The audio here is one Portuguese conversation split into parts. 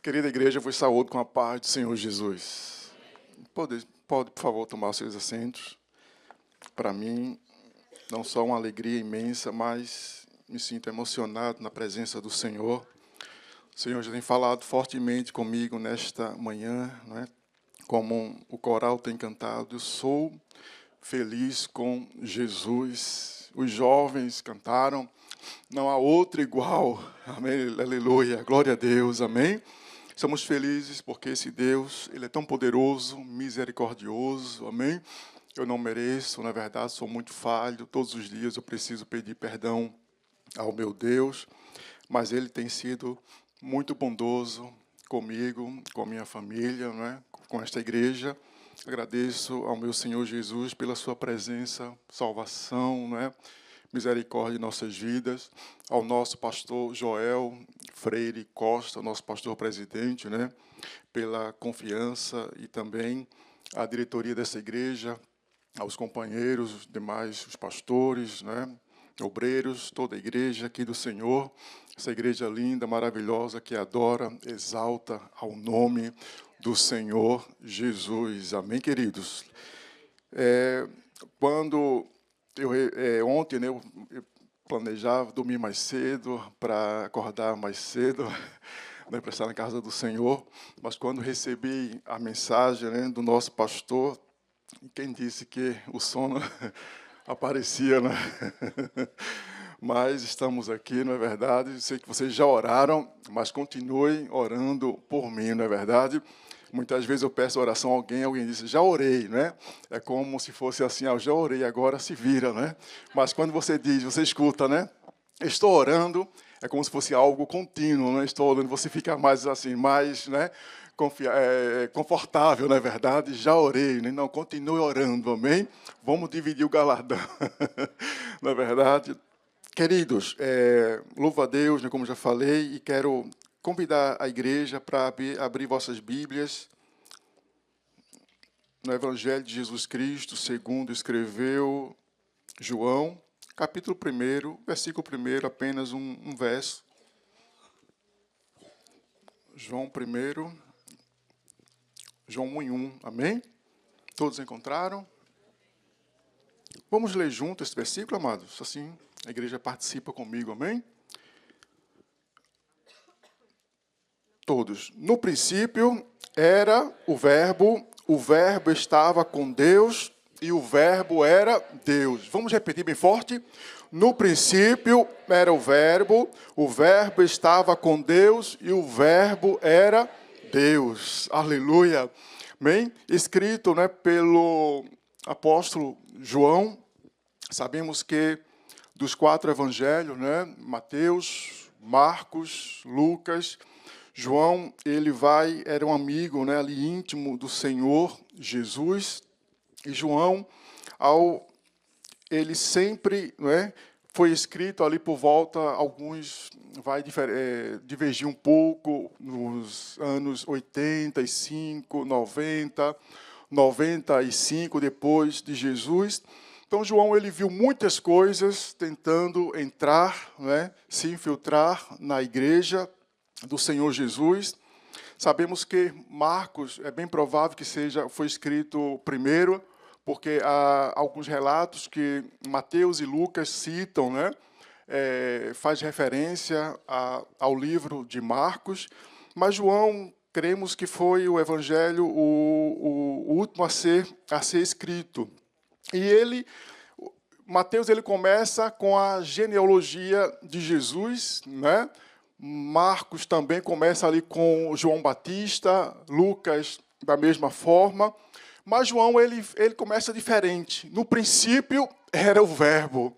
Querida igreja, vos saúdo com a paz do Senhor Jesus. Pode, por favor, tomar seus assentos. Para mim, não só uma alegria imensa, mas me sinto emocionado na presença do Senhor. O Senhor já tem falado fortemente comigo nesta manhã, não é? Como o coral tem cantado, eu sou feliz com Jesus. Os jovens cantaram, não há outro igual. Amém, aleluia, glória a Deus, amém. Estamos felizes porque esse Deus, Ele é tão poderoso, misericordioso, amém? Eu não mereço, na verdade, sou muito falho, todos os dias eu preciso pedir perdão ao meu Deus, mas Ele tem sido muito bondoso comigo, com a minha família, não é? Com esta igreja. Agradeço ao meu Senhor Jesus pela sua presença, salvação, não é? Misericórdia em nossas vidas, ao nosso pastor Joel Freire Costa, nosso pastor presidente, né, pela confiança e também à diretoria dessa igreja, aos companheiros, os demais, os pastores, né, obreiros, toda a igreja aqui do Senhor, essa igreja linda, maravilhosa, que adora, exalta ao nome do Senhor Jesus. Amém, queridos? Ontem, né, eu planejava dormir mais cedo, para acordar mais cedo, né, para estar na casa do Senhor, mas quando recebi a mensagem, né, do nosso pastor, quem disse que o sono aparecia, né? Mas estamos aqui, não é verdade? Sei que vocês já oraram, mas continuem orando por mim, não é verdade? Muitas vezes eu peço oração a alguém diz, já orei, né? É como se fosse assim, eu já orei, agora se vira, né? Mas quando você diz, você escuta, né? Estou orando, é como se fosse algo contínuo, né? Estou orando, você fica mais assim, mais, né? Confortável, não é verdade? Já orei, né? Não, continue orando, amém? Vamos dividir o galardão, não é verdade? Queridos, louvo a Deus, né, como já falei, e quero convidar a igreja para abrir vossas Bíblias no Evangelho de Jesus Cristo, segundo escreveu João, capítulo 1, versículo 1, apenas um verso. João 1, João 1:1, amém? Todos encontraram? Vamos ler junto esse versículo, amados? Assim, a igreja participa comigo, amém? Todos. No princípio era o Verbo estava com Deus e o Verbo era Deus. Vamos repetir bem forte? No princípio era o Verbo estava com Deus e o Verbo era Deus. Aleluia. Amém? Escrito, né, pelo apóstolo João, sabemos que dos 4 evangelhos, né, Mateus, Marcos, Lucas, João, era um amigo, né, ali íntimo do Senhor Jesus, e João, ele sempre, né, foi escrito ali por volta, alguns vai divergir um pouco, nos anos 85, 90, 95 depois de Jesus. Então, João, ele viu muitas coisas tentando entrar, né, se infiltrar na igreja do Senhor Jesus. Sabemos que Marcos, é bem provável que foi escrito primeiro, porque há alguns relatos que Mateus e Lucas citam, né? Faz referência ao livro de Marcos, mas João, cremos que foi o evangelho o último a ser escrito. E Mateus, ele começa com a genealogia de Jesus, né? Marcos também começa ali com João Batista, Lucas da mesma forma, mas João ele começa diferente. No princípio era o Verbo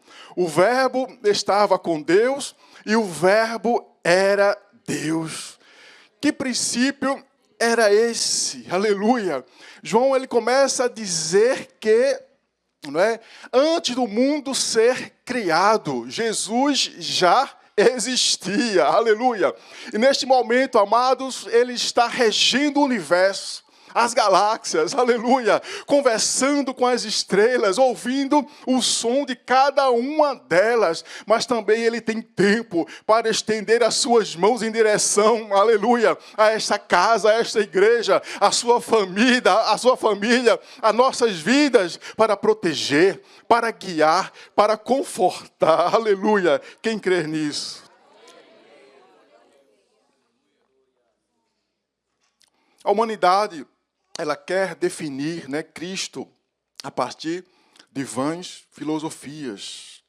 estava com Deus e o Verbo era Deus. Que princípio era esse? Aleluia! João ele começa a dizer que, não é, antes do mundo ser criado, Jesus já existia, aleluia. E neste momento, amados, ele está regindo o universo. as galáxias, aleluia, conversando com as estrelas, ouvindo o som de cada uma delas, mas também Ele tem tempo para estender as suas mãos em direção, aleluia, a esta casa, a esta igreja, a sua família, as nossas vidas, para proteger, para guiar, para confortar, aleluia. Quem crê nisso? A humanidade, ela quer definir, Cristo a partir de vãs filosofias.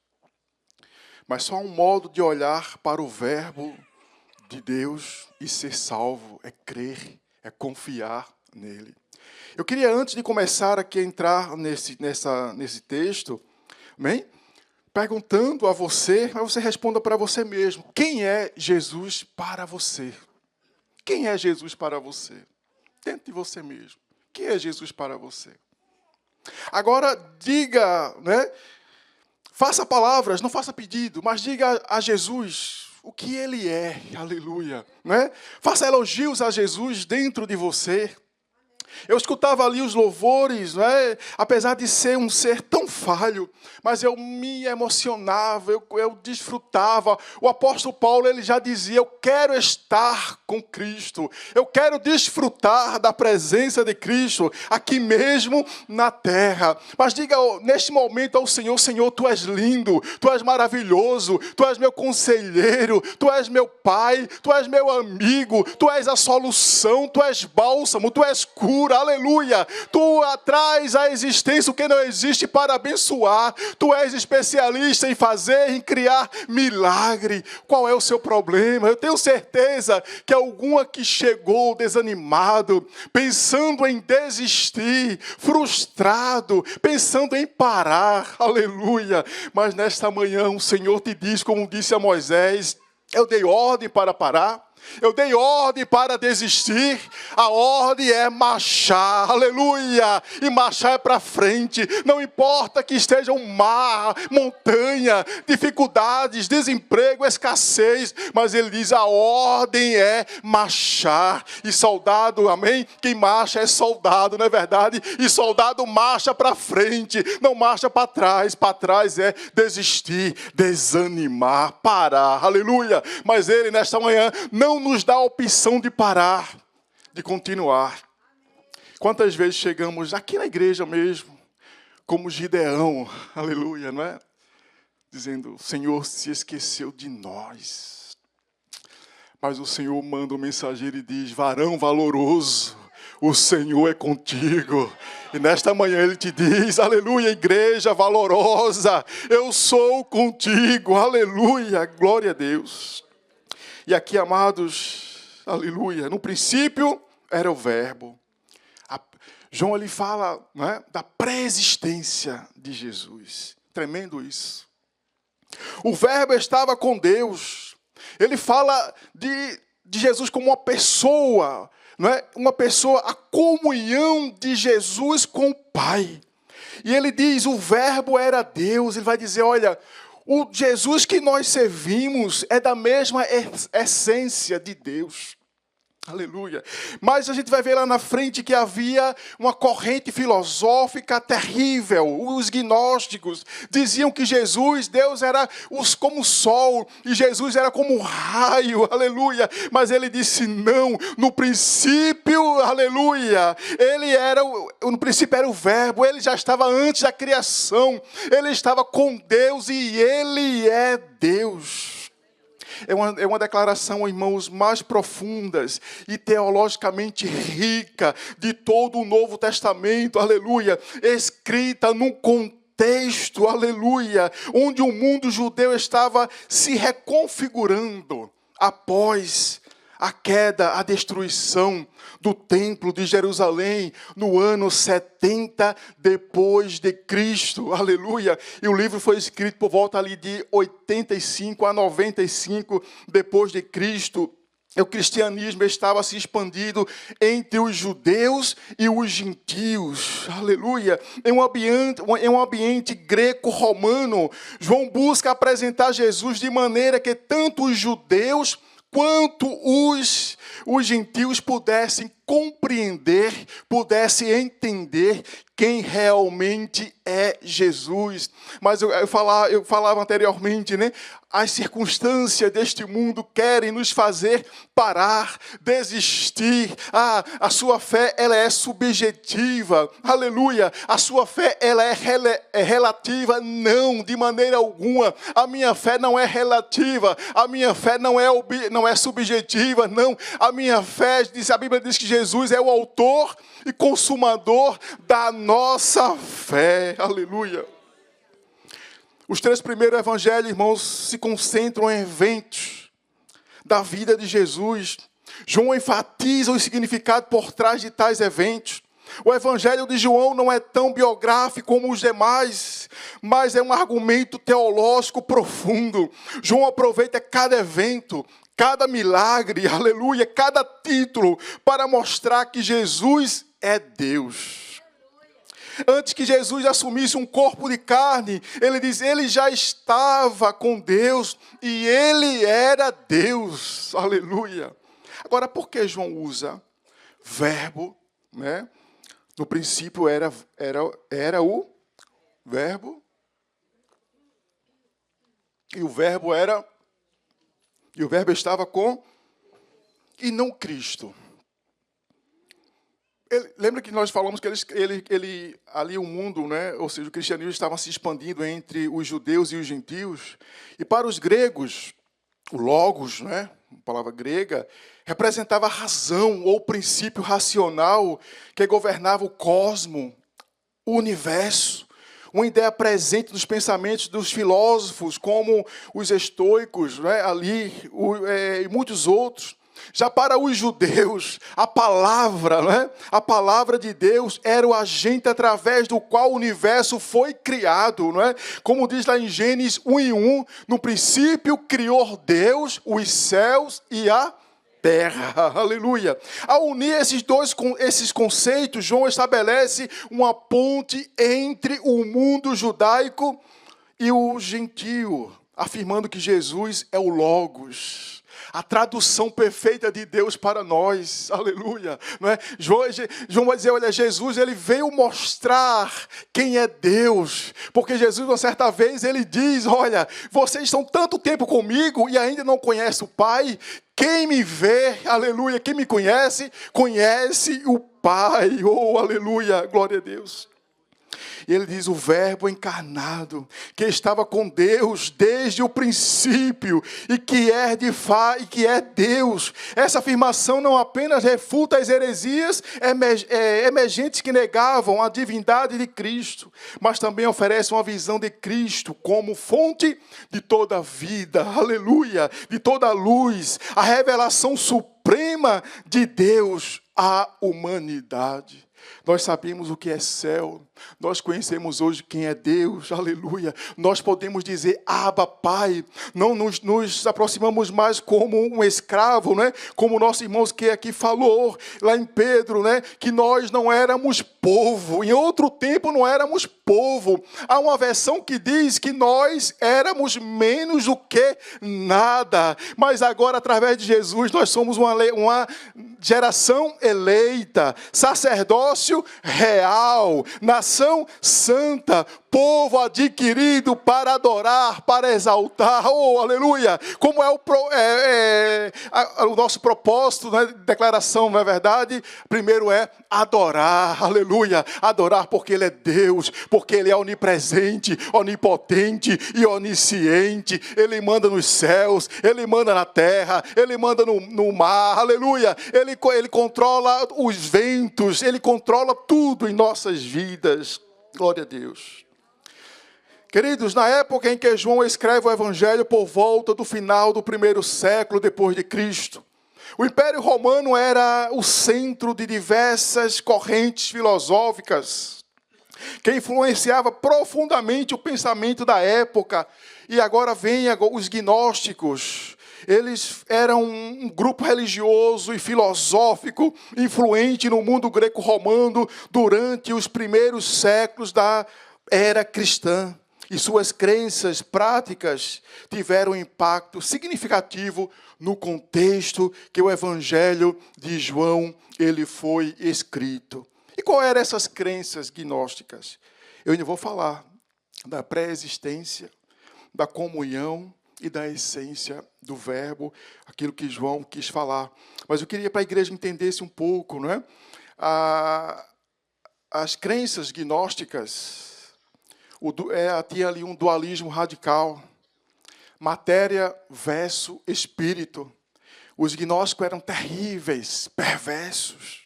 Mas só um modo de olhar para o verbo de Deus e ser salvo é crer, é confiar nele. Eu queria, antes de começar aqui a entrar nesse texto, amém? Perguntando a você, mas você responda para você mesmo. Quem é Jesus para você? Quem é Jesus para você? Dentro de você mesmo. Quem é Jesus para você? Agora, diga, faça palavras, não faça pedido, mas diga a Jesus o que Ele é, aleluia. Faça elogios a Jesus dentro de você. Eu escutava ali os louvores, apesar de ser um ser tão falho, mas eu me emocionava, eu desfrutava. O apóstolo Paulo, ele já dizia, eu quero estar com Cristo, eu quero desfrutar da presença de Cristo, aqui mesmo na terra. Mas diga neste momento ao Senhor, Senhor, Tu és lindo, Tu és maravilhoso, Tu és meu conselheiro, Tu és meu Pai, Tu és meu amigo, Tu és a solução, Tu és bálsamo, Tu és cura. Aleluia, Tu traz à existência o que não existe para abençoar. Tu és especialista em fazer, em criar milagre. Qual é o seu problema? Eu tenho certeza que algum aqui chegou desanimado, pensando em desistir, frustrado, pensando em parar. Aleluia, mas nesta manhã o Senhor te diz, como disse a Moisés, eu dei ordem para parar. Eu dei ordem para desistir, a ordem é marchar, aleluia, e marchar é para frente, não importa que esteja um mar, montanha, dificuldades, desemprego, escassez, mas ele diz a ordem é marchar, e soldado, amém, quem marcha é soldado, não é verdade? E soldado marcha para frente, não marcha para trás é desistir, desanimar, parar, aleluia, mas ele nesta manhã não nos dá a opção de parar, de continuar. Quantas vezes chegamos aqui na igreja mesmo, como Gideão, aleluia, não é? Dizendo, o Senhor se esqueceu de nós. Mas o Senhor manda um mensageiro e diz, varão valoroso, o Senhor é contigo. E nesta manhã Ele te diz, aleluia, igreja valorosa, eu sou contigo, aleluia, glória a Deus. E aqui, amados, aleluia, no princípio era o verbo. João, ele fala, da pré-existência de Jesus. Tremendo isso. O verbo estava com Deus. Ele fala de Jesus como uma pessoa, uma pessoa, a comunhão de Jesus com o Pai. E ele diz, o verbo era Deus. Ele vai dizer, olha, o Jesus que nós servimos é da mesma essência de Deus. Aleluia. Mas a gente vai ver lá na frente que havia uma corrente filosófica terrível. Os gnósticos diziam que Jesus, Deus era como o sol e Jesus era como um raio. Aleluia. Mas ele disse não. No princípio, aleluia, no princípio era o verbo. Ele já estava antes da criação. Ele estava com Deus e ele é Deus. É uma declaração, irmãos, mais profundas e teologicamente rica de todo o Novo Testamento, aleluia, escrita num contexto, aleluia, onde o mundo judeu estava se reconfigurando após a queda, a destruição do templo de Jerusalém no ano 70 depois de Cristo, aleluia. E o livro foi escrito por volta ali de 85 a 95 depois de Cristo. O cristianismo estava se expandindo entre os judeus e os gentios. Aleluia. Em um ambiente greco-romano, João busca apresentar Jesus de maneira que tanto os judeus quanto os gentios pudessem compreender, pudesse entender quem realmente é Jesus. Mas eu falava anteriormente, né? As circunstâncias deste mundo querem nos fazer parar, desistir. A sua fé, ela é subjetiva. Aleluia. A sua fé, ela é relativa. Não, de maneira alguma. A minha fé não é relativa. A minha fé não é subjetiva. Não. A minha fé, a Bíblia diz que Jesus é o autor e consumador da nossa fé. Aleluia. Os 3 primeiros evangelhos, irmãos, se concentram em eventos da vida de Jesus. João enfatiza o significado por trás de tais eventos. O evangelho de João não é tão biográfico como os demais, mas é um argumento teológico profundo. João aproveita cada evento, cada milagre, aleluia, cada título, para mostrar que Jesus é Deus. Antes que Jesus assumisse um corpo de carne, ele diz, ele já estava com Deus e ele era Deus. Aleluia. Agora, por que João usa verbo, né? No princípio era o verbo. E o verbo estava com e não Cristo. Lembra que nós falamos que ele ali o mundo, né? Ou seja, o cristianismo estava se expandindo entre os judeus e os gentios. E para os gregos, o logos, né? A palavra grega, representava a razão ou princípio racional que governava o cosmo, o universo. Uma ideia presente nos pensamentos dos filósofos, como os estoicos, né? E muitos outros. Já para os judeus, a palavra, né? A palavra de Deus era o agente através do qual o universo foi criado, não é? Como diz lá em Gênesis 1:1, no princípio criou Deus os céus e a terra. Aleluia. Ao unir esses conceitos, João estabelece uma ponte entre o mundo judaico e o gentio, afirmando que Jesus é o Logos, a tradução perfeita de Deus para nós. Aleluia. Não é? João vai dizer, olha, Jesus, ele veio mostrar quem é Deus. Porque Jesus, uma certa vez, ele diz, olha, vocês estão tanto tempo comigo e ainda não conhecem o Pai. Quem me vê, aleluia, quem me conhece, conhece o Pai. Oh, aleluia, glória a Deus. E ele diz, o verbo encarnado, que estava com Deus desde o princípio, e que é Deus. Essa afirmação não apenas refuta as heresias emergentes que negavam a divindade de Cristo, mas também oferece uma visão de Cristo como fonte de toda a vida, aleluia, de toda a luz, a revelação suprema de Deus à humanidade. Nós sabemos o que é céu. Nós conhecemos hoje quem é Deus. Aleluia. Nós podemos dizer, Abba, Pai. Não nos aproximamos mais como um escravo, né? Como o nosso irmão que aqui falou, lá em Pedro, né? Que nós não éramos povo. Em outro tempo não éramos povo. Há uma versão que diz que nós éramos menos do que nada. Mas agora, através de Jesus, nós somos uma geração eleita, sacerdócio real, nação santa, povo adquirido para adorar, para exaltar. Oh, aleluia! Como é o nosso propósito, né, de declaração, não é verdade? Primeiro é adorar, aleluia! Adorar porque Ele é Deus, porque Ele é onipresente, onipotente e onisciente. Ele manda nos céus, Ele manda na terra, Ele manda no mar, aleluia! Ele controla os ventos, Ele controla tudo em nossas vidas. Glória a Deus. Queridos, na época em que João escreve o Evangelho por volta do final do 1º século depois de Cristo, o Império Romano era o centro de diversas correntes filosóficas que influenciava profundamente o pensamento da época. E agora vem os gnósticos. Eles eram um grupo religioso e filosófico influente no mundo greco-romano durante os primeiros séculos da era cristã. e suas crenças práticas tiveram um impacto significativo no contexto que o Evangelho de João ele foi escrito. E qual eram essas crenças gnósticas? Eu ainda vou falar da pré-existência, da comunhão e da essência do verbo, aquilo que João quis falar. Mas eu queria para a igreja entendesse um pouco, não é? As crenças gnósticas, tinha ali um dualismo radical, matéria versus espírito. Os gnósticos eram terríveis, perversos.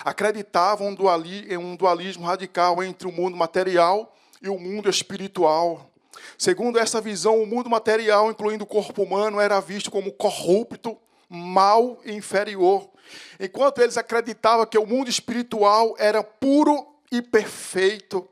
Acreditavam em um dualismo radical entre o mundo material e o mundo espiritual. Segundo essa visão, o mundo material, incluindo o corpo humano, era visto como corrupto, mau e inferior. Enquanto eles acreditavam que o mundo espiritual era puro e perfeito.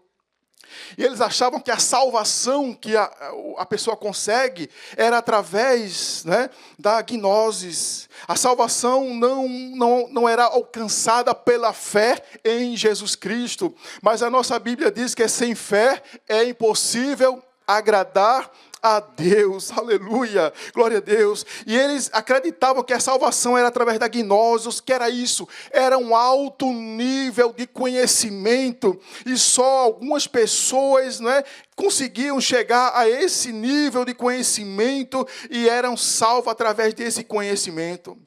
E eles achavam que a salvação que a pessoa consegue era através, né, da gnose. A salvação não era alcançada pela fé em Jesus Cristo. Mas a nossa Bíblia diz que sem fé é impossível agradar a Deus, aleluia, glória a Deus. E eles acreditavam que a salvação era através da gnose. O que era isso? Era um alto nível de conhecimento, e só algumas pessoas, né, conseguiam chegar a esse nível de conhecimento e eram salvos através desse conhecimento.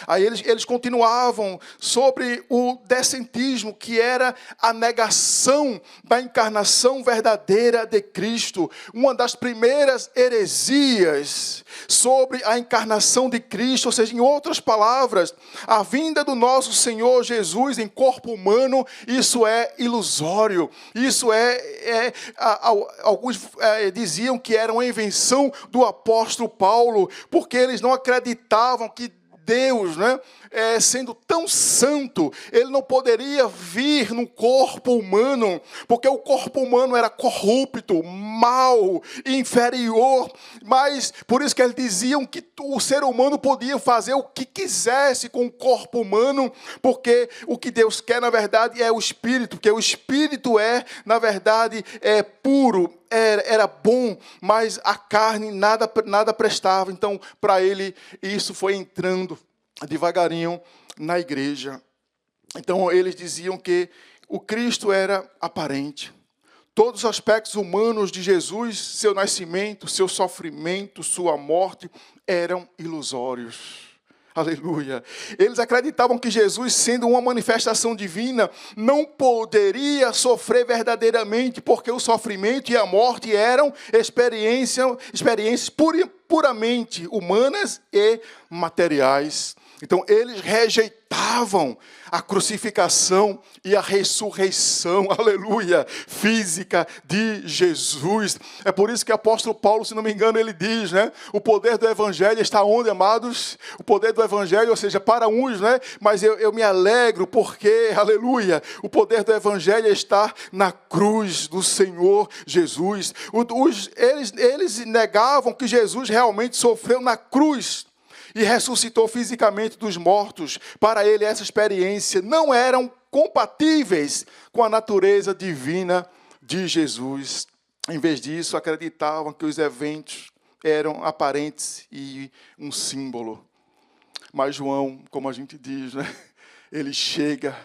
Aí eles continuavam sobre o descentismo, que era a negação da encarnação verdadeira de Cristo. Uma das primeiras heresias sobre a encarnação de Cristo, ou seja, em outras palavras, a vinda do nosso Senhor Jesus em corpo humano, isso é ilusório. Isso alguns diziam que era uma invenção do apóstolo Paulo, porque eles não acreditavam que Deus, né, sendo tão santo, ele não poderia vir no corpo humano, porque o corpo humano era corrupto, mau, inferior. Mas por isso que eles diziam que o ser humano podia fazer o que quisesse com o corpo humano, porque o que Deus quer, na verdade, é o espírito, porque o espírito na verdade, puro, era bom, mas a carne nada prestava. Então, para ele, isso foi entrando devagarinho na igreja. Então, eles diziam que o Cristo era aparente. Todos os aspectos humanos de Jesus, seu nascimento, seu sofrimento, sua morte, eram ilusórios. Aleluia. Eles acreditavam que Jesus, sendo uma manifestação divina, não poderia sofrer verdadeiramente, porque o sofrimento e a morte eram experiências puramente humanas e materiais. Então, eles rejeitavam a crucificação e a ressurreição, aleluia, física de Jesus. É por isso que o apóstolo Paulo, se não me engano, ele diz, né? O poder do evangelho está onde, amados? O poder do evangelho, ou seja, para uns, né? Mas eu me alegro porque, aleluia, o poder do evangelho está na cruz do Senhor Jesus. Eles negavam que Jesus realmente sofreu na cruz e ressuscitou fisicamente dos mortos. Para ele, essa experiência não eram compatíveis com a natureza divina de Jesus. Em vez disso, acreditavam que os eventos eram aparentes e um símbolo. Mas João, como a gente diz, né? Ele chega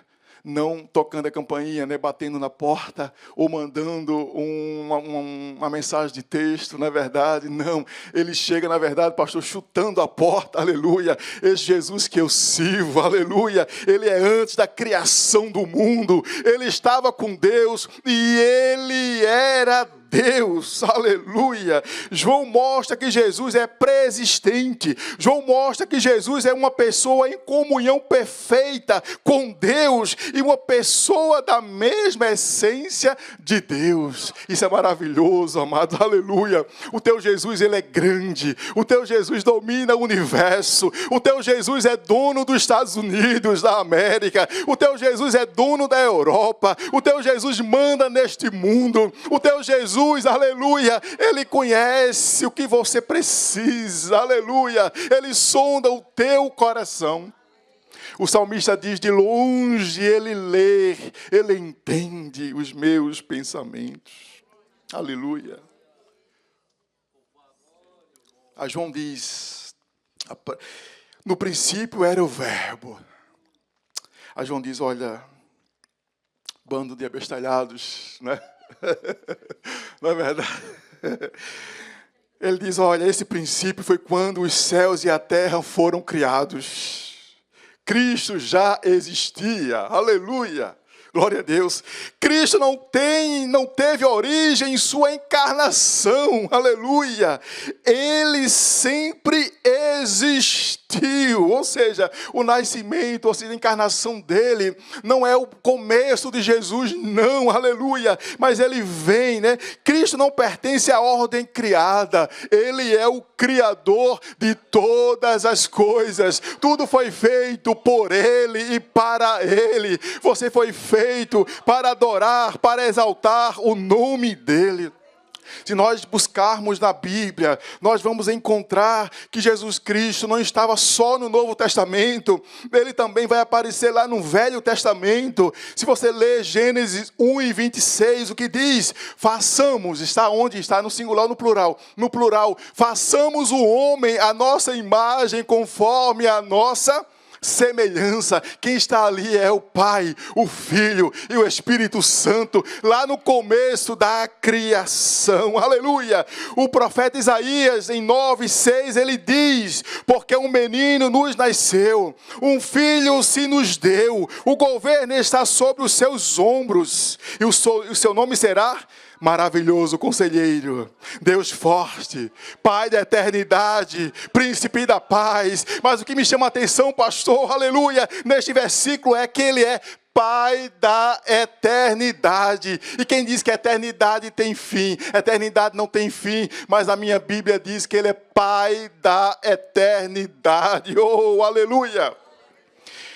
não tocando a campainha, né, batendo na porta, ou mandando uma mensagem de texto, não é verdade? Não, ele chega, na verdade, pastor, chutando a porta, aleluia. Esse Jesus que eu sirvo, aleluia, ele é antes da criação do mundo, ele estava com Deus e ele era Deus, aleluia. João mostra que Jesus é pré-existente. João mostra que Jesus é uma pessoa em comunhão perfeita com Deus e uma pessoa da mesma essência de Deus. Isso é maravilhoso, amado, aleluia. O teu Jesus, ele é grande. O teu Jesus domina o universo. O teu Jesus é dono dos Estados Unidos, da América. O teu Jesus é dono da Europa. O teu Jesus manda neste mundo. O teu Jesus, aleluia, ele conhece o que você precisa, aleluia, ele sonda o teu coração. O salmista diz, de longe ele lê, ele entende os meus pensamentos. Aleluia. A João diz, no princípio era o verbo. A João diz, olha, bando de abestalhados, né? Não é verdade? Ele diz, olha, esse princípio foi quando os céus e a terra foram criados. Cristo já existia, aleluia, glória a Deus. Cristo não teve origem em sua encarnação, aleluia. Ele sempre existiu, ou seja, o nascimento, ou seja, a encarnação dele não é o começo de Jesus, não, aleluia, mas ele vem, né? Cristo não pertence à ordem criada, ele é o Criador de todas as coisas, tudo foi feito por ele e para ele, você foi feito para adorar, para exaltar o nome dele. Se nós buscarmos na Bíblia, nós vamos encontrar que Jesus Cristo não estava só no Novo Testamento, ele também vai aparecer lá no Velho Testamento. Se você ler Gênesis 1:26, o que diz? Façamos, está onde? Está no singular ou no plural? No plural, façamos o homem à nossa imagem, conforme a nossa semelhança. Quem está ali é o Pai, o Filho e o Espírito Santo, lá no começo da criação, aleluia. O profeta Isaías, em 9:6, ele diz, porque um menino nos nasceu, um filho se nos deu, o governo está sobre os seus ombros, e o seu nome será Maravilhoso Conselheiro, Deus forte, Pai da eternidade, Príncipe da paz. Mas o que me chama a atenção, pastor, aleluia, neste versículo é que ele é Pai da eternidade. E quem diz que a eternidade tem fim? Eternidade não tem fim, mas a minha Bíblia diz que ele é Pai da eternidade. Oh, aleluia!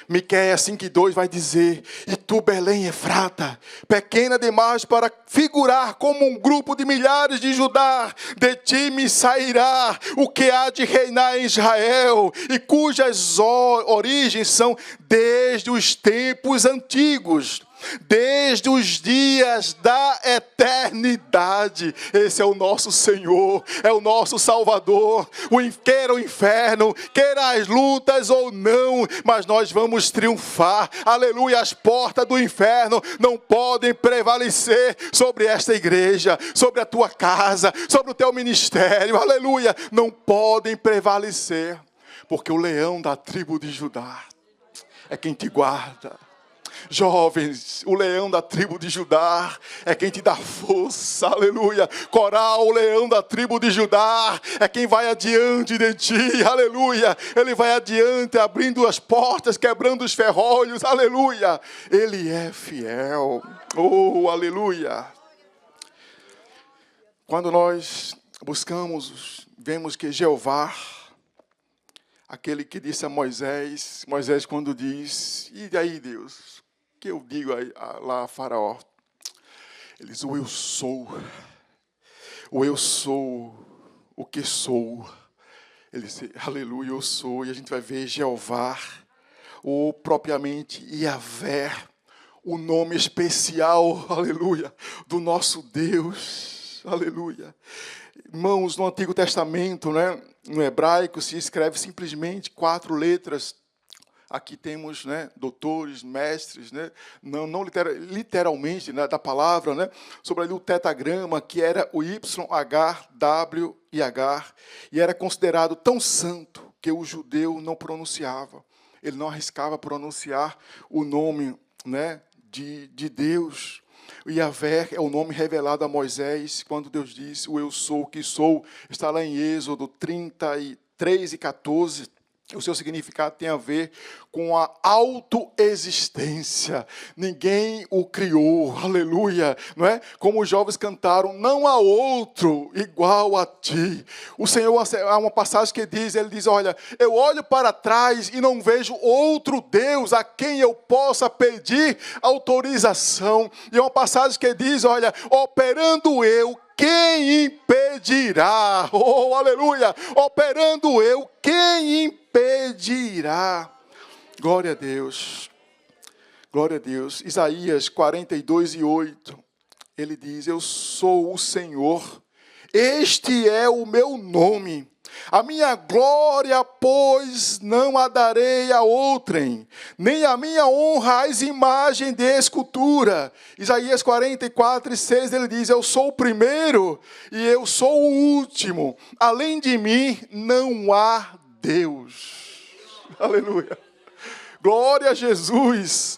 Miqueias 5:2 vai dizer, e tu, Belém Efrata, pequena demais para figurar como um grupo de milhares de Judá, de ti me sairá o que há de reinar em Israel, e cujas origens são desde os tempos antigos, desde os dias da eternidade. Esse é o nosso Senhor, é o nosso Salvador. Queira o inferno, queira as lutas ou não, mas nós vamos triunfar, aleluia. As portas do inferno não podem prevalecer sobre esta igreja, sobre a tua casa, sobre o teu ministério, aleluia, não podem prevalecer, porque o leão da tribo de Judá é quem te guarda. Jovens, o leão da tribo de Judá é quem te dá força, aleluia. Coral, o leão da tribo de Judá é quem vai adiante de ti, aleluia. Ele vai adiante, abrindo as portas, quebrando os ferrolhos, aleluia. Ele é fiel, oh, aleluia. Quando nós buscamos, vemos que Jeová, aquele que disse a Moisés quando diz, e daí Deus? Que eu digo lá a Faraó, ele diz, o eu sou o que sou. Ele diz, aleluia, eu sou. E a gente vai ver Jeová, ou propriamente Yahvé, o nome especial, aleluia, do nosso Deus, aleluia. Irmãos, no Antigo Testamento, né, no hebraico, se escreve simplesmente 4 letras. Aqui temos, né, doutores, mestres, né, não literalmente, né, da palavra, né, sobre ali o tetagrama, que era o YHWH, e era considerado tão santo que o judeu não pronunciava. Ele não arriscava pronunciar o nome, né, de Deus. O Yahvé é o nome revelado a Moisés, quando Deus disse, o eu sou o que sou, está lá em Êxodo 33:14. O seu significado tem a ver com a autoexistência. Ninguém o criou, aleluia, não é? Como os jovens cantaram, não há outro igual a ti. O Senhor, há uma passagem que ele diz, olha, eu olho para trás e não vejo outro Deus a quem eu possa pedir autorização. E é uma passagem que diz, olha, operando eu, quem impedirá? Oh, aleluia! Operando eu, quem impedirá? Glória a Deus. Glória a Deus. Isaías 42:8. ele diz: eu sou o Senhor, este é o meu nome. A minha glória, pois, não a darei a outrem, nem a minha honra às imagens de escultura. Isaías 44:6, ele diz: eu sou o primeiro e eu sou o último. Além de mim, não há Deus. Aleluia. Glória a Jesus.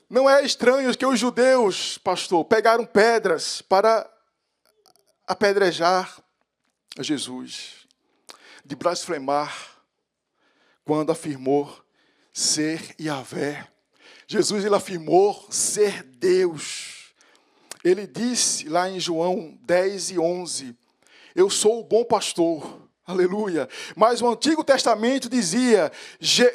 Não é estranho que os judeus, pastor, pegaram pedras para apedrejar a Jesus, de blasfemar, quando afirmou ser Yahvé. Jesus, ele afirmou ser Deus. Ele disse lá em João 10:11, eu sou o bom pastor. Aleluia. Mas o Antigo Testamento dizia,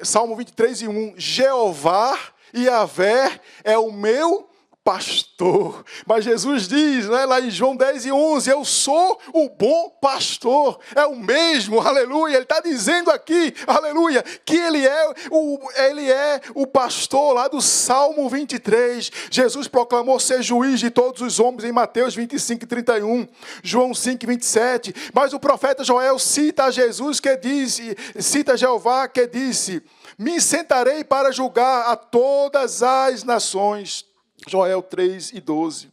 Salmo 23:1, Jeová, Yahvé é o meu pastor. Mas Jesus diz, né, lá em João 10:11, eu sou o bom pastor. É o mesmo, aleluia. Ele está dizendo aqui, aleluia, que ele é o pastor lá do Salmo 23. Jesus proclamou ser juiz de todos os homens em Mateus 25:31, João 5:27. Mas o profeta Joel cita Jesus que disse, cita Jeová que disse, me sentarei para julgar a todas as nações. Joel 3:12.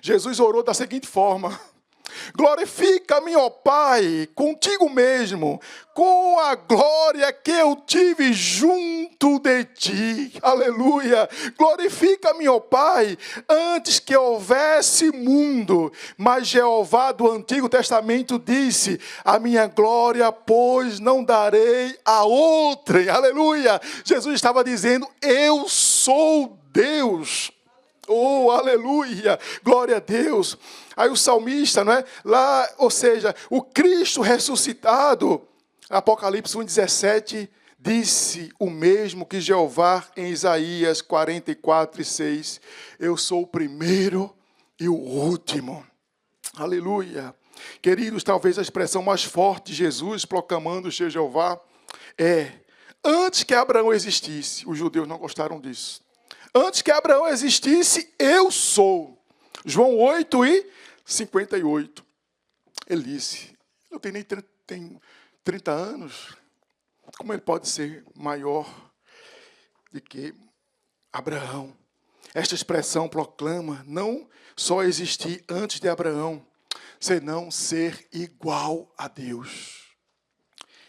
Jesus orou da seguinte forma: glorifica-me, ó Pai, contigo mesmo, com a glória que eu tive junto de ti. Aleluia. Glorifica-me, ó Pai, antes que houvesse mundo. Mas Jeová do Antigo Testamento disse, a minha glória, pois, não darei a outrem. Aleluia. Jesus estava dizendo, eu sou Deus. Oh, aleluia, glória a Deus. Aí o salmista, não é? Lá, ou seja, o Cristo ressuscitado, Apocalipse 1:17, disse o mesmo que Jeová em Isaías 44:6. Eu sou o primeiro e o último. Aleluia. Queridos, talvez a expressão mais forte de Jesus proclamando ser Jeová é, antes que Abraão existisse, os judeus não gostaram disso. Antes que Abraão existisse, eu sou. João 8:58. Ele disse, eu tenho nem 30 anos. Como ele pode ser maior do que Abraão? Esta expressão proclama não só existir antes de Abraão, senão ser igual a Deus.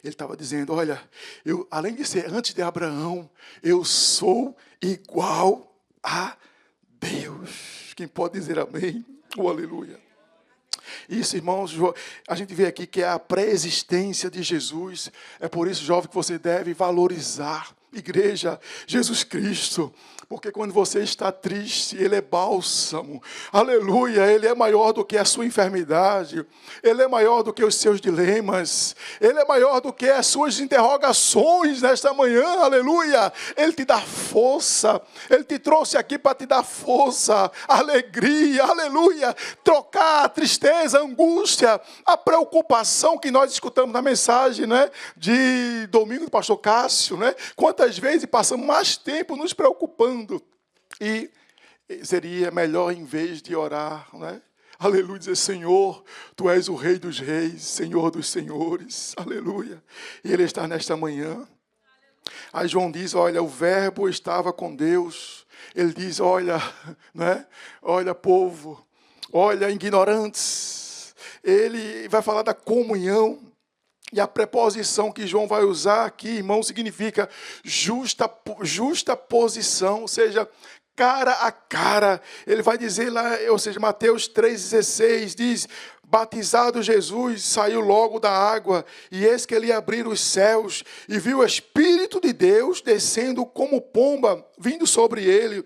Ele estava dizendo, olha, eu, além de ser antes de Abraão, eu sou igual a Deus. Quem pode dizer amém? Oh, aleluia. Isso, irmãos, a gente vê aqui que é a pré-existência de Jesus. É por isso, jovem, que você deve valorizar, igreja, Jesus Cristo. Porque quando você está triste, Ele é bálsamo. Aleluia, Ele é maior do que a sua enfermidade. Ele é maior do que os seus dilemas. Ele é maior do que as suas interrogações nesta manhã. Aleluia, Ele te dá força. Ele te trouxe aqui para te dar força, alegria, aleluia. Trocar a tristeza, a angústia, a preocupação que nós escutamos na mensagem, né, de domingo do pastor Cássio, né? Quantas vezes passamos mais tempo nos preocupando. E seria melhor, em vez de orar, né? Aleluia, dizer, Senhor, Tu és o Rei dos Reis, Senhor dos Senhores, aleluia. E Ele está nesta manhã. Aí João diz, olha, o verbo estava com Deus. Ele diz, olha, né? Olha, povo, olha, ignorantes. Ele vai falar da comunhão. E a preposição que João vai usar aqui, irmão, significa justa posição, ou seja, cara a cara. Ele vai dizer lá, ou seja, Mateus 3,16 diz, batizado Jesus, saiu logo da água, e eis que ele abriu os céus, e viu o Espírito de Deus descendo como pomba, vindo sobre ele.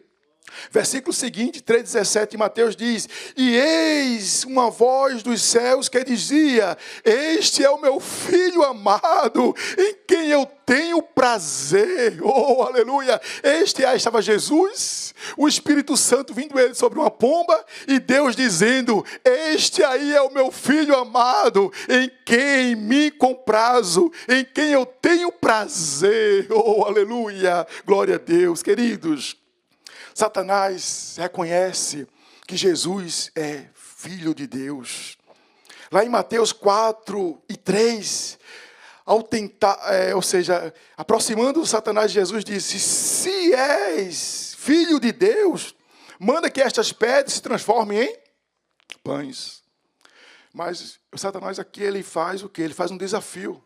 Versículo seguinte, 3,17, Mateus diz, e eis uma voz dos céus que dizia, este é o meu Filho amado, em quem eu tenho prazer. Oh, aleluia. Este aí estava Jesus, o Espírito Santo vindo ele sobre uma pomba, e Deus dizendo, este aí é o meu Filho amado, em quem me comprazo, em quem eu tenho prazer. Oh, aleluia. Glória a Deus, queridos. Satanás reconhece que Jesus é Filho de Deus. Lá em Mateus 4:3, ao tentar, aproximando Satanás de Jesus, disse: se és Filho de Deus, manda que estas pedras se transformem em pães. Mas o Satanás aqui, ele faz o quê? Ele faz um desafio.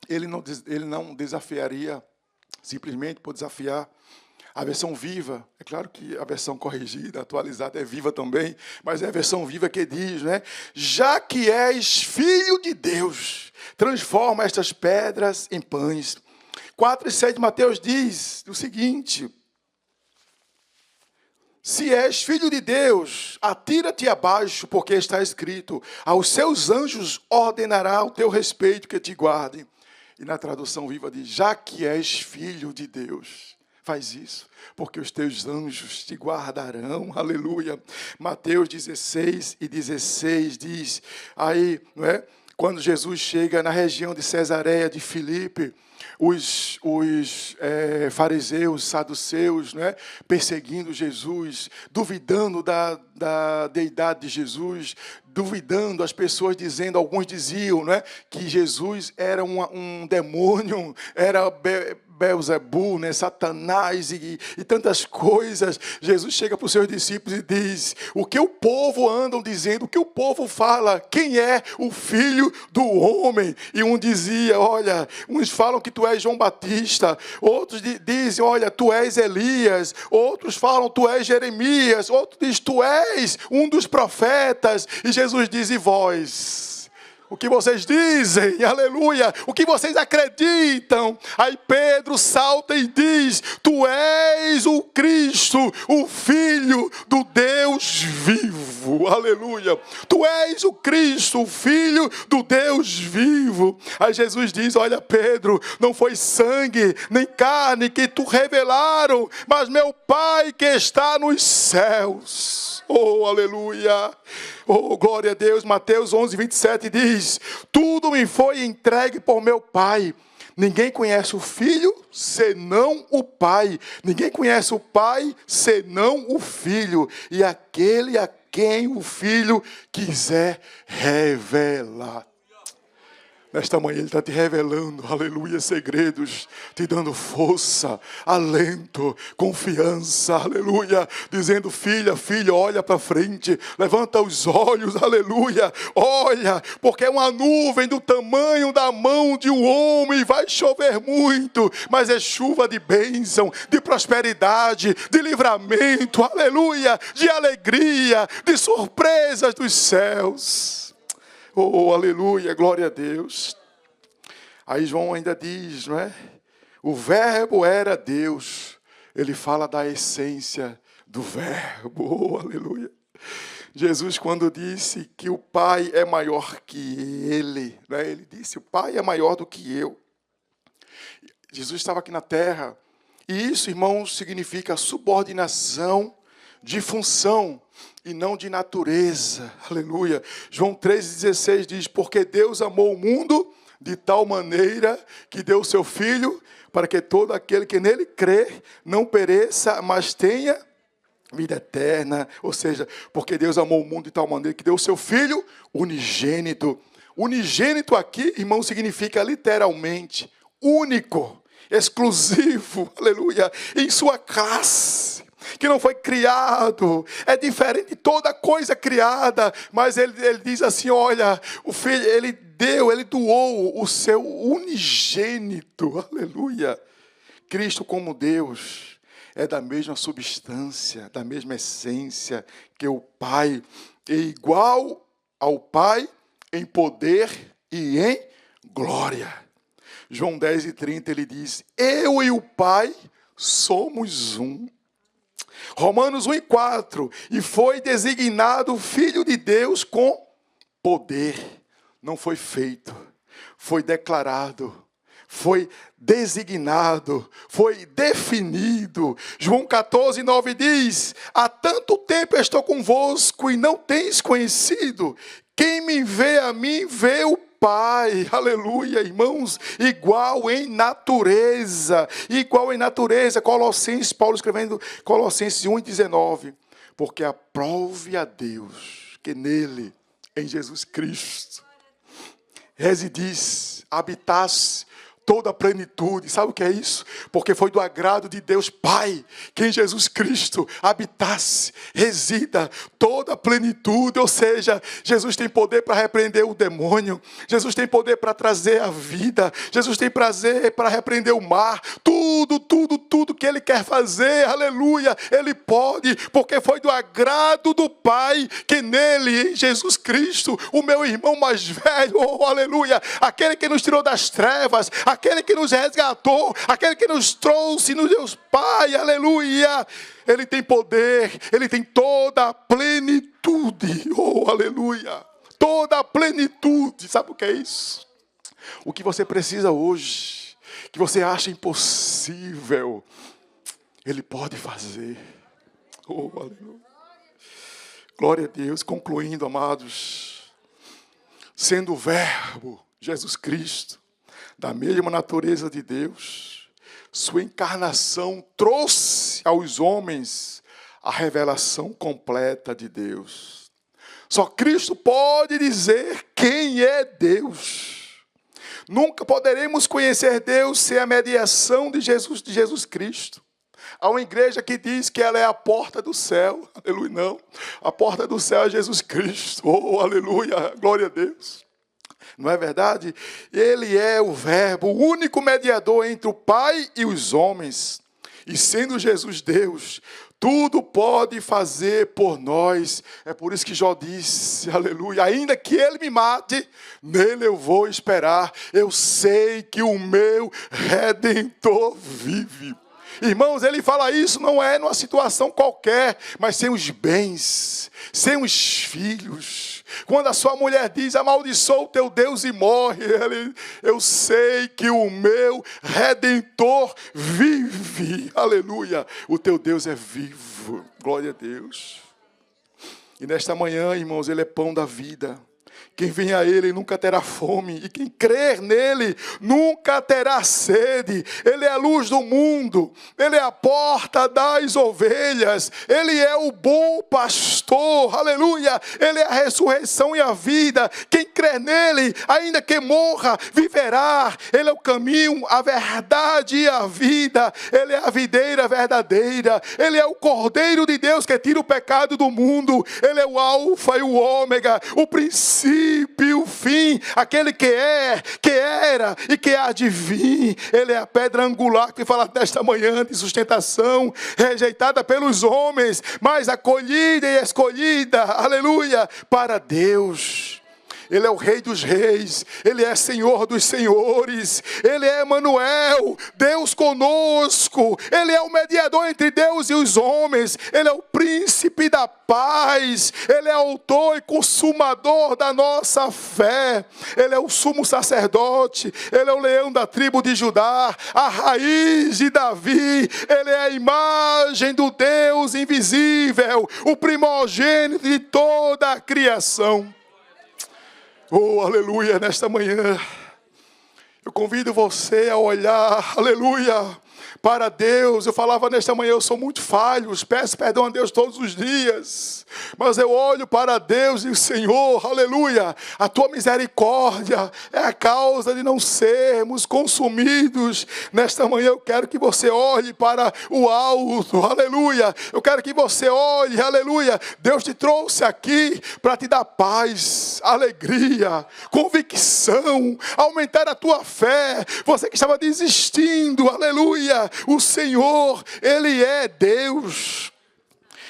Ele não desafiaria simplesmente por desafiar. A versão viva, é claro que a versão corrigida, atualizada é viva também, mas é a versão viva que diz, né? Já que és Filho de Deus, transforma estas pedras em pães. 4:7 de Mateus diz o seguinte: se és Filho de Deus, atira-te abaixo, porque está escrito: aos seus anjos ordenará o teu respeito que te guardem. E na tradução viva diz: já que és Filho de Deus, faz isso, porque os teus anjos te guardarão. Aleluia. Mateus 16:16 diz, aí, não é? Quando Jesus chega na região de Cesareia de Filipe, os fariseus, saduceus, né, perseguindo Jesus, duvidando da deidade de Jesus, duvidando, as pessoas dizendo, alguns diziam, né, que Jesus era um demônio, era Belzebu, né, Satanás e tantas coisas. Jesus chega para os seus discípulos e diz: o que o povo andam dizendo, o que o povo fala, quem é o Filho do Homem? E um dizia: olha, uns falam que tu és João Batista, outros dizem: olha, tu és Elias, outros falam: tu és Jeremias, outros dizem: tu és um dos profetas. E Jesus diz: e vós? O que vocês dizem? Aleluia! O que vocês acreditam? Aí Pedro salta e diz: tu és o Cristo, o Filho do Deus vivo. Aleluia! Tu és o Cristo, o Filho do Deus vivo. Aí Jesus diz: olha, Pedro, não foi sangue nem carne que tu revelaram, mas meu Pai que está nos céus. Oh, aleluia! Oh, glória a Deus. Mateus 11:27 diz: tudo me foi entregue por meu Pai. Ninguém conhece o Filho senão o Pai. Ninguém conhece o Pai senão o Filho. E aquele a quem o Filho quiser revelar. Nesta manhã Ele está te revelando, aleluia, segredos, te dando força, alento, confiança, aleluia, dizendo: filha, olha para frente, levanta os olhos, aleluia, olha, porque é uma nuvem do tamanho da mão de um homem, vai chover muito, mas é chuva de bênção, de prosperidade, de livramento, aleluia, de alegria, de surpresas dos céus. Oh, aleluia, glória a Deus. Aí João ainda diz, não é? O verbo era Deus. Ele fala da essência do verbo. Oh, aleluia. Jesus, quando disse que o Pai é maior que Ele, né? Ele disse: o Pai é maior do que eu. Jesus estava aqui na terra. E isso, irmãos, significa subordinação de função e não de natureza. Aleluia. João 3,16 diz: porque Deus amou o mundo de tal maneira que deu o seu Filho, para que todo aquele que nele crê não pereça, mas tenha vida eterna. Ou seja, porque Deus amou o mundo de tal maneira que deu o seu Filho unigênito. Unigênito aqui, irmão, significa literalmente único, exclusivo, aleluia, em sua classe, que não foi criado, é diferente de toda coisa criada, mas ele diz assim: olha, o Filho, ele doou o seu unigênito, aleluia. Cristo como Deus é da mesma substância, da mesma essência que o Pai, é igual ao Pai em poder e em glória. João 10:30 ele diz: eu e o Pai somos um. Romanos 1:4, e foi designado Filho de Deus com poder. Não foi feito, foi declarado, foi designado, foi definido. João 14:9 diz: há tanto tempo estou convosco e não tens conhecido. Quem me vê a mim, vê o Pai, aleluia, irmãos, igual em natureza, Colossenses, Paulo escrevendo Colossenses 1:19, porque aprove a Deus que nele, em Jesus Cristo, residisse, habitasse toda a plenitude. Sabe o que é isso? Porque foi do agrado de Deus Pai que em Jesus Cristo habitasse, resida toda a plenitude. Ou seja, Jesus tem poder para repreender o demônio, Jesus tem poder para trazer a vida, Jesus tem prazer para repreender o mar. Tudo que Ele quer fazer, aleluia, Ele pode, porque foi do agrado do Pai que nele, em Jesus Cristo, o meu irmão mais velho, oh, aleluia, aquele que nos tirou das trevas, aquele que nos resgatou, aquele que nos trouxe no Deus Pai, aleluia. Ele tem poder, Ele tem toda a plenitude, oh, aleluia. Toda a plenitude, sabe o que é isso? O que você precisa hoje, que você acha impossível, Ele pode fazer, oh, aleluia. Glória a Deus. Concluindo, amados, sendo o Verbo, Jesus Cristo, da mesma natureza de Deus, sua encarnação trouxe aos homens a revelação completa de Deus. Só Cristo pode dizer quem é Deus. Nunca poderemos conhecer Deus sem a mediação de Jesus Cristo. Há uma igreja que diz que ela é a porta do céu. Aleluia, não. A porta do céu é Jesus Cristo. Oh, aleluia, glória a Deus. Não é verdade? Ele é o Verbo, o único mediador entre o Pai e os homens. E sendo Jesus Deus, tudo pode fazer por nós. É por isso que Jó disse, aleluia, ainda que Ele me mate, nele eu vou esperar. Eu sei que o meu Redentor vive. Irmãos, ele fala isso não é numa situação qualquer, mas sem os bens, sem os filhos. Quando a sua mulher diz, amaldiçoa o teu Deus e morre, eu sei que o meu Redentor vive. Aleluia, o teu Deus é vivo. Glória a Deus. E nesta manhã, irmãos, Ele é pão da vida. Quem vem a Ele nunca terá fome, e quem crer nele nunca terá sede. Ele é a luz do mundo, Ele é a porta das ovelhas, Ele é o bom pastor, aleluia. Ele é a ressurreição e a vida. Quem crer nele, ainda que morra, viverá. Ele é o caminho, a verdade e a vida. Ele é a videira verdadeira. Ele é o Cordeiro de Deus que tira o pecado do mundo. Ele é o alfa e o ômega, o princípio e o fim, aquele que é, que era e que há de vir. Ele é a pedra angular que fala desta manhã de sustentação, rejeitada pelos homens, mas acolhida e escolhida, aleluia, para Deus. Ele é o Rei dos Reis, Ele é Senhor dos Senhores, Ele é Emanuel, Deus conosco, Ele é o mediador entre Deus e os homens, Ele é o príncipe da paz, Ele é autor e consumador da nossa fé, Ele é o sumo sacerdote, Ele é o leão da tribo de Judá, a raiz de Davi, Ele é a imagem do Deus invisível, o primogênito de toda a criação. Oh, aleluia, nesta manhã, eu convido você a olhar, aleluia, para Deus. Eu falava nesta manhã, eu sou muito falho, peço perdão a Deus todos os dias, mas eu olho para Deus e o Senhor, aleluia, a tua misericórdia é a causa de não sermos consumidos. Nesta manhã eu quero que você olhe para o alto, aleluia, eu quero que você olhe, aleluia, Deus te trouxe aqui para te dar paz, alegria, convicção, aumentar a tua fé. Você que estava desistindo, aleluia, o Senhor, Ele é Deus.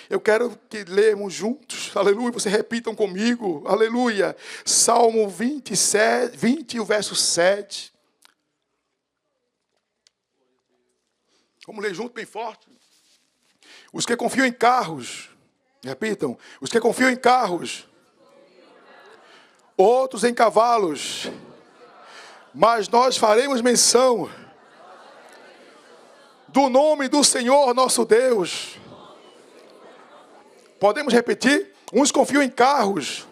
Eu quero que lemos juntos, aleluia, vocês repitam comigo, aleluia, Salmo 27, 20, o verso 7. Vamos ler junto bem forte. Os que confiam em carros, repitam, os que confiam em carros, outros em cavalos, mas nós faremos menção do nome do Senhor nosso Deus. Podemos repetir? Uns confiam em carros,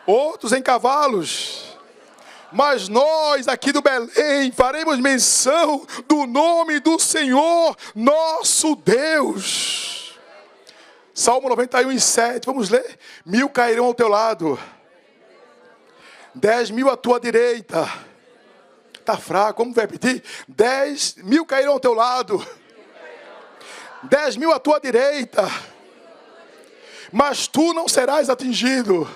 outros em cavalos, Mas nós aqui do Belém faremos menção do nome do Senhor, nosso Deus. Salmo 91:7, vamos ler? 1000 cairão ao teu lado, 10.000 à tua direita. Está fraco, vamos repetir? 10.000 cairão ao teu lado, 10.000 à tua direita, mas tu não serás atingido.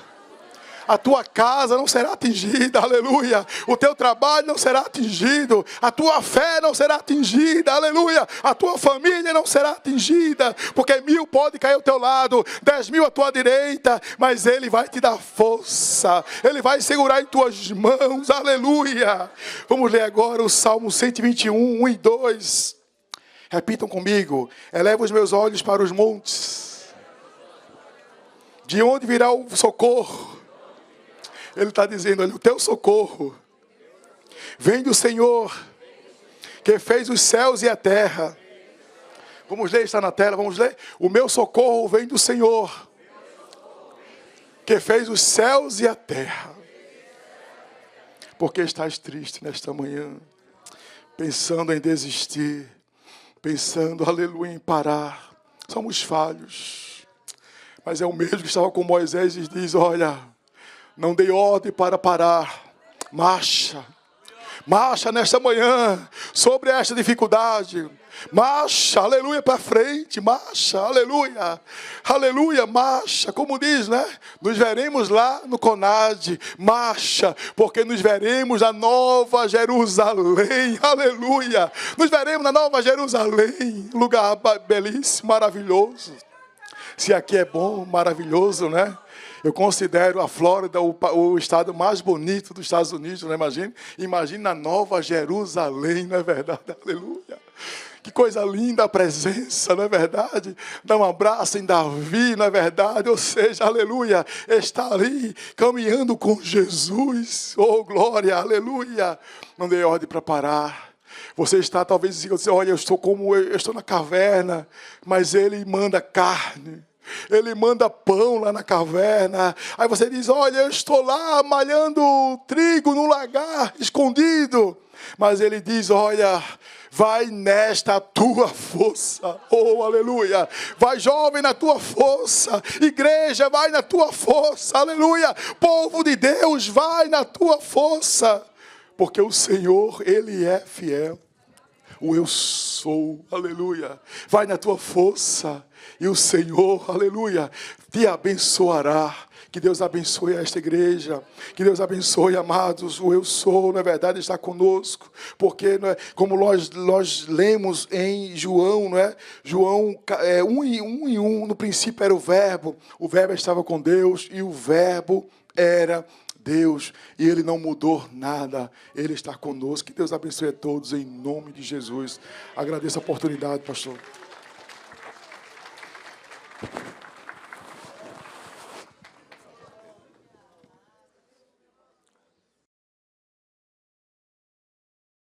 A tua casa não será atingida, aleluia. O teu trabalho não será atingido. A tua fé não será atingida, aleluia. A tua família não será atingida. Porque 1000 pode cair ao teu lado, 10.000 à tua direita, mas Ele vai te dar força. Ele vai segurar em tuas mãos, aleluia. Vamos ler agora o Salmo 121, 1 e 2. Repitam comigo. Eleva os meus olhos para os montes. De onde virá o socorro? Ele está dizendo, olha, o teu socorro vem do Senhor, que fez os céus e a terra. Vamos ler, está na tela, vamos ler. O meu socorro vem do Senhor, que fez os céus e a terra. Porque estás triste nesta manhã, pensando em desistir, pensando, aleluia, em parar. Somos falhos, mas é o mesmo que estava com Moisés e diz, olha, não dei ordem para parar. Marcha nesta manhã sobre esta dificuldade. Marcha, aleluia, para frente. Marcha, aleluia, aleluia, marcha. Como diz, né? Nos veremos lá no Conad. Marcha, porque nos veremos na Nova Jerusalém. Aleluia. Nos veremos na Nova Jerusalém. Lugar belíssimo, maravilhoso. Se aqui é bom, maravilhoso, né? Eu considero a Flórida o estado mais bonito dos Estados Unidos, não é? Imagine na Nova Jerusalém, não é verdade? Aleluia. Que coisa linda a presença, não é verdade? Dá um abraço em Davi, não é verdade? Ou seja, aleluia, está ali caminhando com Jesus. Oh, glória, aleluia. Não dei ordem para parar. Você está talvez dizendo, olha, eu estou na caverna, mas Ele manda carne. Ele manda pão lá na caverna. Aí você diz, olha, eu estou lá malhando trigo num lagar escondido. Mas Ele diz, olha, vai nesta tua força. Oh, aleluia. Vai, jovem, na tua força. Igreja, vai na tua força. Aleluia. Povo de Deus, vai na tua força. Porque o Senhor, Ele é fiel. O eu sou, aleluia, vai na tua força, e o Senhor, aleluia, te abençoará. Que Deus abençoe esta igreja, que Deus abençoe, amados, o eu sou, na verdade, está conosco, porque, não é, como nós lemos em João, não é? João 1:1, no princípio era o verbo estava com Deus, e o verbo era Deus, e Ele não mudou nada, Ele está conosco. Que Deus abençoe a todos em nome de Jesus. Agradeço a oportunidade, pastor.